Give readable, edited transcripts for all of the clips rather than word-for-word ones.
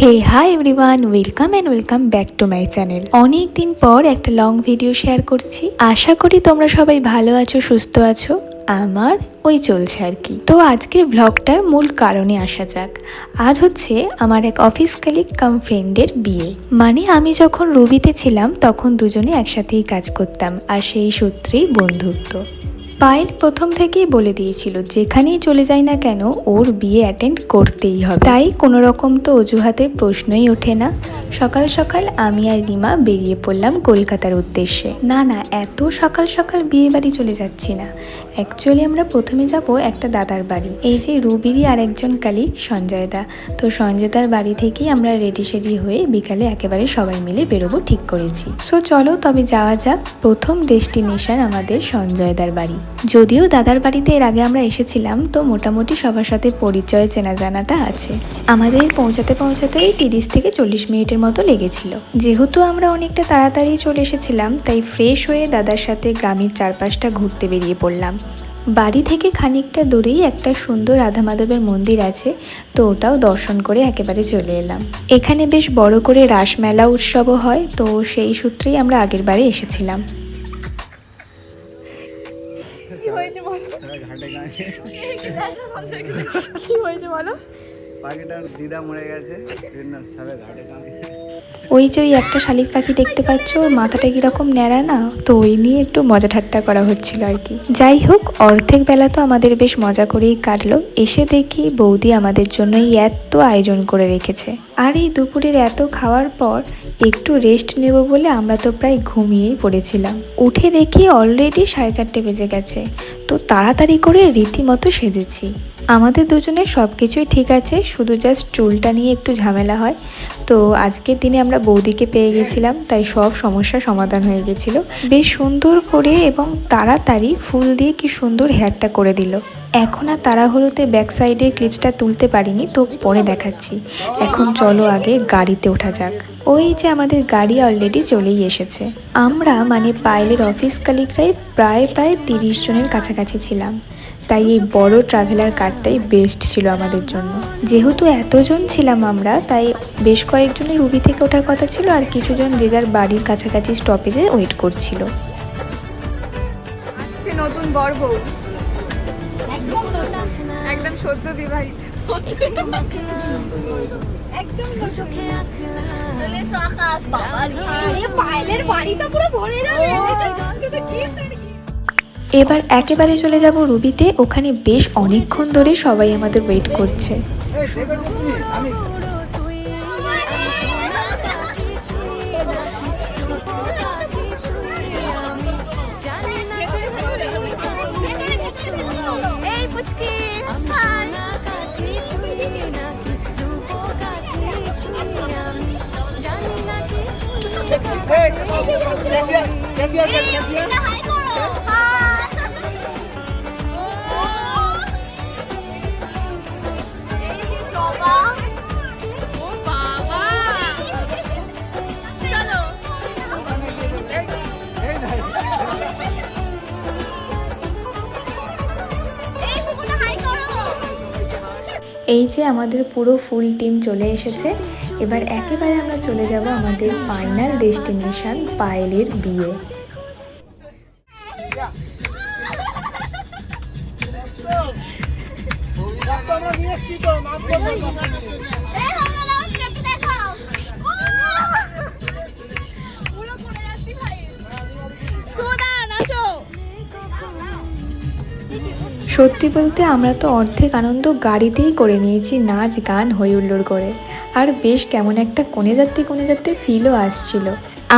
Hey hi everyone, welcome back to my channel. অনেক দিন পর একটা লং ভিডিও শেয়ার করছি। আশা করি তোমরা সবাই ভালো আছো, সুস্থ আছো। আমার ওই চলছে আর কি। তো আজকের ব্লগটার মূল কারণে আসা যাক। আজ হচ্ছে আমার এক অফিস কালিগ কাম ফ্রেন্ডের বিয়ে। মানে আমি যখন রুবিতে ছিলাম তখন দুজনে একসাথেই কাজ করতাম, আর সেই সূত্রেই বন্ধুত্ব। পায়েল প্রথম থেকেই বলে দিয়েছিল যেখানেই চলে যায় না কেন ওর বিয়ে অ্যাটেন্ড করতেই হবে। তাই কোনো রকম তো অজুহাতের প্রশ্নই ওঠে না। সকাল সকাল আমি আর রিমা বেরিয়ে পড়লাম কলকাতার উদ্দেশ্যে। না, এত সকাল সকাল বিয়ে বাড়ি চলে যাচ্ছি না। অ্যাকচুয়ালি আমরা প্রথমে যাব একটা দাদার বাড়ি, এই যে রুবিরই আর একজন কালিগ সঞ্জয় দা। তো সঞ্জয় দার বাড়ি থেকেই আমরা রেডি সেডি হয়ে বিকালে একেবারে সবাই মিলে বেরোবো ঠিক করেছি। সো চলো তবে যাওয়া যাক। প্রথম ডেস্টিনেশন আমাদের সঞ্জয় দার বাড়ি। যদিও দাদার বাড়িতে এর আগে আমরা এসেছিলাম, তো মোটামুটি সবার সাথে পরিচয় চেনা জানাটা আছে। আমাদের পৌঁছাতেই 30 থেকে 40 মিনিটের মতো লেগেছিল। যেহেতু আমরা অনেকটা তাড়াতাড়ি চলে এসেছিলাম, তাই ফ্রেশ হয়ে দাদার সাথে গ্রামের চারপাশটা ঘুরতে বেরিয়ে পড়লাম। বাড়ি থেকে খানিকটা দূরেই একটা সুন্দর রাধা মাধবের মন্দির আছে, তো ওটাও দর্শন করে একেবারে চলে এলাম। এখানে বেশ বড় করে রাসমেলা উৎসবও হয়, তো সেই সূত্রেই আমরা আগের বারে এসেছিলাম। ওই যে ওই একটা শালিক পাখি দেখতে পাচ্ছ, ওর মাথাটা কিরকম ন্যাড়া না, তো ওই নিয়ে একটু মজা ঠাট্টা করা হচ্ছিল আর কি। যাই হোক, অর্ধেক বেলা তো আমাদের বেশ মজা করেই কাটলো। এসে দেখি বৌদি আমাদের জন্যই এত আয়োজন করে রেখেছে। আর এই দুপুরের এত খাওয়ার পর একটু রেস্ট নেব বলে আমরা তো প্রায় ঘুমিয়েই পড়েছিলাম। উঠে দেখি অলরেডি 4:30 বেজে গেছে। তো তাড়াতাড়ি করে রীতিমতো সেজেছি। আমাদের দুজনের সব কিছুই ঠিক আছে, শুধু জাস্ট চুলটা নিয়ে একটু ঝামেলা হয়। তো আজকের দিনে আমরা বৌদিকে পেয়ে গেছিলাম, তাই সব সমস্যার সমাধান হয়ে গেছিলো। বেশ সুন্দর করে এবং তাড়াতাড়ি ফুল দিয়ে কি সুন্দর হেয়ারটা করে দিল। এখন আর তাড়াহুড়োতে ব্যাক সাইডের ক্লিপসটা তুলতে পারিনি, তো পরে দেখাচ্ছি। এখন চলো আগে গাড়িতে ওঠা যাক। ওই যে আমাদের গাড়ি অলরেডি চলেই এসেছে। আমরা মানে পায়েলের অফিস কালিগরাই প্রায় 30 জনের কাছাকাছি ছিলাম, তাই এই বড় ট্রাভেলার কারটাই বেস্ট ছিল আমাদের জন্য। যেহেতু এতজন ছিলাম আমরা, তাই বেশ কয়েকজনের রুবি থেকে ওঠার কথা ছিল, আর কিছুজন যে যার বাড়ির কাছাকাছি স্টপেজে ওয়েট করছিল। নতুন বর বউ একদম সদ্য বিবাহিত, একদম পায়েলের বাড়ি তো পুরো ভরে যাবে। এবার একেবারে চলে যাব রুবিতে। ওখানে বেশ অনেকক্ষণ ধরে সবাই আমাদের ওয়েট করছে। এই যে আমাদের পুরো ফুল টিম চলে এসেছে। এবার একেবারে আমরা চলে যাব আমাদের ফাইনাল ডেস্টিনেশন, পায়েলের বিয়ে। সত্যি বলতে আমরা তো অর্ধেক আনন্দ গাড়িতেই করে নিয়েছি, নাচ গান হই হুল্লোড় করে। আর বেশ কেমন একটা কোণে যাতে ফিলও আসছিল।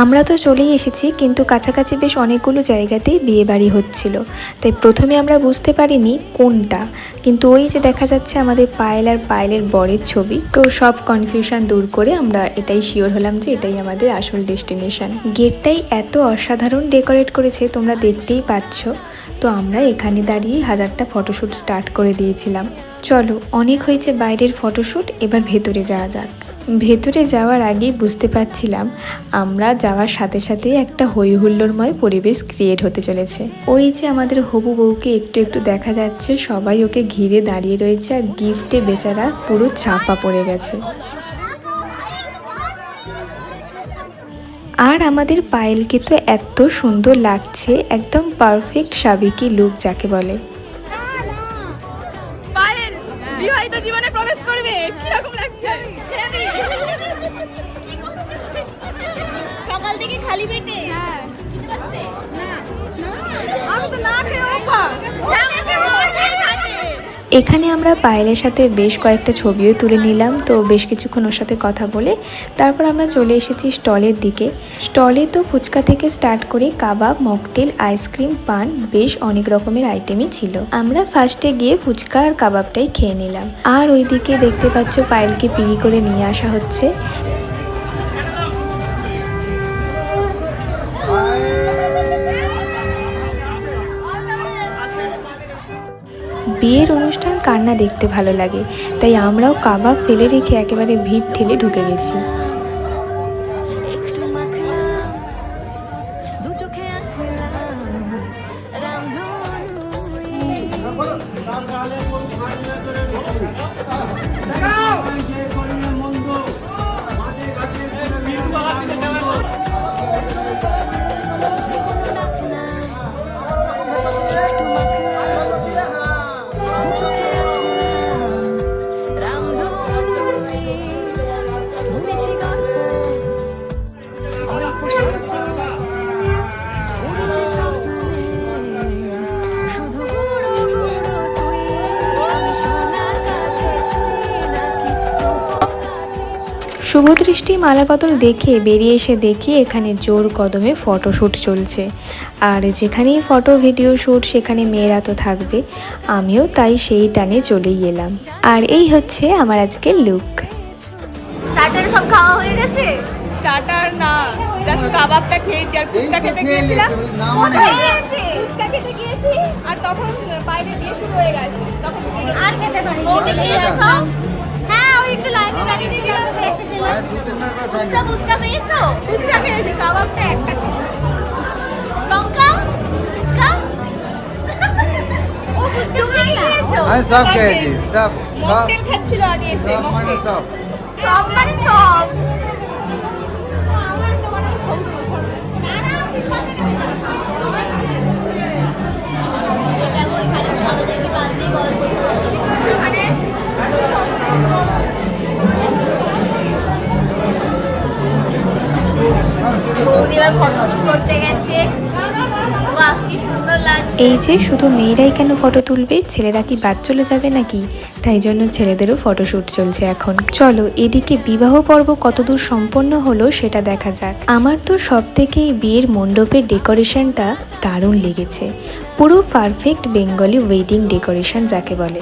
আমরা তো চলেই এসেছি, কিন্তু কাছাকাছি বেশ অনেকগুলো জায়গাতেই বিয়ে বাড়ি হচ্ছিল, তাই প্রথমে আমরা বুঝতে পারিনি কোনটা। কিন্তু ওই যে দেখা যাচ্ছে আমাদের পায়েল আর পায়েলের বরের ছবি, তো সব কনফিউশন দূর করে আমরা এটাই শিওর হলাম যে এটাই আমাদের আসল ডেস্টিনেশন। গেটটাই এত অসাধারণ ডেকোরেট করেছে, তোমরা দেখতেই পাচ্ছ। তো আমরা এখানে দাঁড়িয়ে 1000টা ফটোশ্যুট স্টার্ট করে দিয়েছিলাম। চলো, অনেক হয়েছে বাইরের ফটোশ্যুট, এবার ভেতরে যাওয়া যাক। ভেতরে যাওয়ার আগেই বুঝতে পারছিলাম আমরা যাওয়ার সাথে সাথেই একটা হই হুল্লোড়ময় পরিবেশ ক্রিয়েট হতে চলেছে। ওই যে আমাদের হবু বউকে একটু একটু দেখা যাচ্ছে, সবাই ওকে ঘিরে দাঁড়িয়ে রয়েছে, আর গিফটে বেচারা পুরো চাপা পড়ে গেছে। আর আমাদের পায়েলকে তো এত সুন্দর লাগছে, একদম পারফেক্ট সাবেকি লুক যাকে বলে। পায়েল বিবাহিত জীবনে প্রবেশ করবে, কি রকম লাগছে? সকাল থেকে খালি পেটে আমি তো না খেয়ে অভ্যাস। এখানে আমরা পায়েলের সাথে বেশ কয়েকটা ছবিও তুলে নিলাম। তো বেশ কিছুক্ষণ ওর সাথে কথা বলে তারপর আমরা চলে এসেছি স্টলের দিকে। স্টলে তো ফুচকা থেকে স্টার্ট করে কাবাব, মকটেল, আইসক্রিম, পান, বেশ অনেক রকমের আইটেমই ছিল। আমরা ফার্স্টে গিয়ে ফুচকা আর কাবাবটাই খেয়ে নিলাম। আর ওইদিকে দেখতে পাচ্ছ পায়েলকে পিড়ি করে নিয়ে আসা হচ্ছে। বিয়ের অনুষ্ঠান কান্না দেখতে ভালো লাগে, তাই আমরাও কাবাব ফেলে রেখে একেবারে ভিড় ঠেলে ঢুকে গেছি। শুভদৃষ্টি মালাবদল দেখে বেরিয়ে এসে দেখি এখানে জোর কদমে ফটোশ্যুট চলছে। আর যেখানেই ফটো ভিডিও শ্যুট সেখানে মেয়েরা তো থাকবে, আমিও তাই সেই টানে চলেই এলাম। আর এই হচ্ছে আমার আজকের লুক। স্টার্টারে সব খাওয়া হয়ে গেছে। স্টার্টার না, জাস্ট কাবাবটা খেয়েছি আর ফুচকা খেতে গিয়েছিলাম। কোথায় গিয়েছি? ফুচকা খেতে গিয়েছি আর তখন বাইরে দিয়ে শুরু হয়ে গেছে। তখন আর খেতে পারি ওকে খেয়েছো সব? হ্যাঁ, ওই একটু লাইনে দাঁড়িয়ে ছিলাম, এসেছিলাম। ফুচকা পেয়েছো? ফুচকা খেয়েছি, কাবাবটা একটা চমকা ফুচকা ও ফুচকা খেয়েছো? আমি সব খেয়েছি, সব মকটেল খাচ্ছিল আগে এসে। সব মানে সব সব মানে সব। না না, ফুচকা খেতে যাও। দেখো এখানে ভালো দেখি বাদ দিয়ে গল্প করছি। মানে এবার ফটোশুট করতে গেছে। বাহ, কি সুন্দর লাগছে। এই যে শুধু মেয়েরাই কেন ফটো তুলবে, ছেলেরা কি বাদ চলে যাবে নাকি? তাই জন্য ছেলেদেরও ফটোশ্যুট চলছে এখন। চলো এদিকে বিবাহ পর্ব কতদূর সম্পন্ন হলো সেটা দেখা যাক। আমার তো সব থেকে বিয়ের মণ্ডপের ডেকোরেশনটা দারুণ লেগেছে, পুরো পারফেক্ট বেঙ্গলি ওয়েডিং ডেকোরেশন যাকে বলে।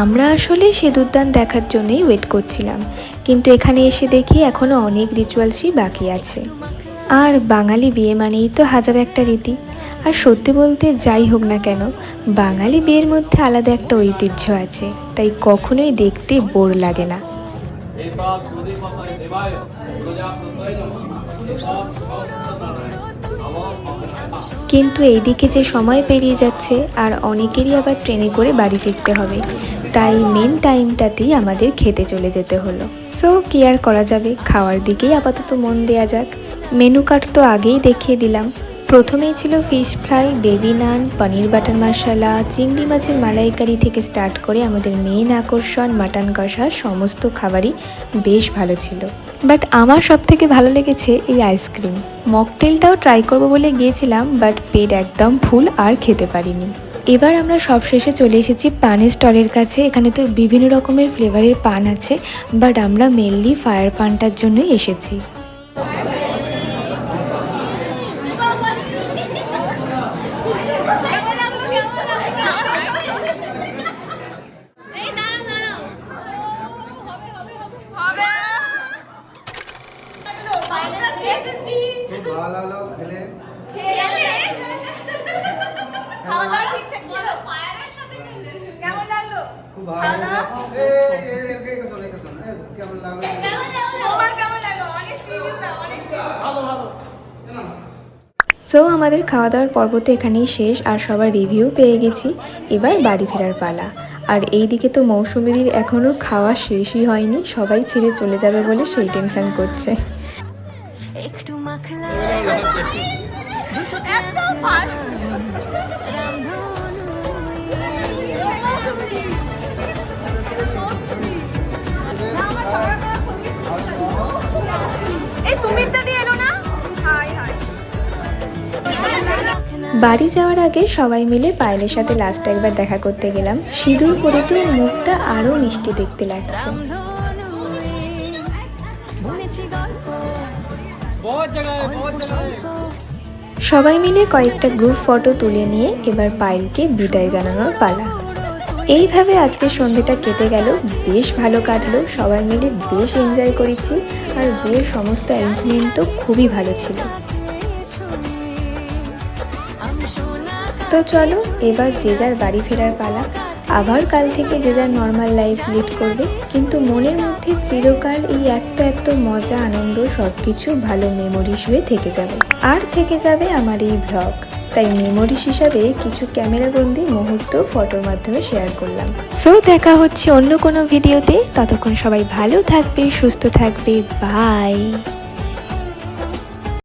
আমরা আসলে সিঁদুরদান দেখার জন্যই ওয়েট করছিলাম, কিন্তু এখানে এসে দেখি এখনও অনেক রিচুয়ালসই বাকি আছে। আর বাঙালি বিয়ে মানেই তো হাজার একটা রীতি। আর সত্যি বলতে যাই হোক না কেন, বাঙালি বিয়ের মধ্যে আলাদা একটা ঐতিহ্য আছে, তাই কখনোই দেখতে বোর লাগে না। কিন্তু এইদিকে যে সময় পেরিয়ে যাচ্ছে আর অনেকেরই আবার ট্রেনে করে বাড়ি ফিরতে হবে, তাই মেন টাইমটাতেই আমাদের খেতে চলে যেতে হলো। সো কি আর করা যাবে, খাওয়ার দিকেই আপাতত মন দেয়া যাক। মেনু কার্ড তো আগেই দেখিয়ে দিলাম। প্রথমেই ছিল ফিশ ফ্রাই, বেবি নান, পনির বাটার মশলা, চিংড়ি মাছের মালাইকারি থেকে স্টার্ট করে আমাদের মেন আকর্ষণ মাটন কষা, সমস্ত খাবারই বেশ ভালো ছিল। বাট আমার সব থেকে ভালো লেগেছে এই আইসক্রিম। মকটেলটাও ট্রাই করবো বলে গিয়েছিলাম, বাট পেট একদম ফুল আর খেতে পারিনি। এবার আমরা সব শেষে চলে এসেছি পানের স্টলের কাছে। এখানে তো বিভিন্ন রকমের ফ্লেভারের পান আছে, বাট আমরা মেনলি ফায়ার পানটার জন্যই এসেছি। এই দাঁড়াও দাঁড়াও। খুব ভালো হলো খেলে। খাওয়া দাওয়া ঠিকঠাক ছিল? কেমন লাগলো? খুব ভালো হলো। কেমন লাগলো? তোমার কেমন লাগলো? অনেস্ট রিভিউ দাও, অনেস্ট রিভিউ। সো আমাদের খাওয়া দাওয়ার পর্ব তো এখানেই শেষ, আর সবার রিভিউ পেয়ে গেছি। এবার বাড়ি ফেরার পালা। আর এই দিকে তো মৌসুমীদির এখনও খাওয়া শেষই হয়নি, সবাই ছেড়ে চলে যাবে বলে সেই টেনশন করছে। এত ফাস্ট এই সুমিত দি এলো না। High high. বাড়ি যাওয়ার আগে সবাই মিলে পায়েলের সাথে লাস্ট একবার দেখা করতে গেলাম। সিঁদুর পরে তো মুখটা আরো মিষ্টি দেখতে লাগছে। সবাই মিলে কয়েকটা গ্রুপ ফটো তুলে নিয়ে এবার পায়েলকে বিদায় জানানোর পালা। এইভাবে আজকে সন্ধ্যেটা কেটে গেল, বেশ ভালো কাটলো, সবাই মিলে বেশ এনজয় করেছি। আর বিয়ের সমস্ত অ্যারেঞ্জমেন্ট তো খুবই ভালো ছিল। তো চলো এবার যে যার বাড়ি ফেরার পালা। আবার কাল থেকে যে যার নর্মাল লাইফ লিড করবে, কিন্তু মনের মধ্যে চিরকাল এই এত মজা আনন্দ সবকিছু ভালো মেমোরিজ হয়ে থেকে যাবে। আর থেকে যাবে আমার এই ব্লগ, তাই মেমোরিজ হিসাবে কিছু ক্যামেরাবন্দি মুহূর্ত ফটোর মাধ্যমে শেয়ার করলাম। সো দেখা হচ্ছে অন্য কোনো ভিডিওতে, ততক্ষণ সবাই ভালো থাকবে, সুস্থ থাকবে, বাই।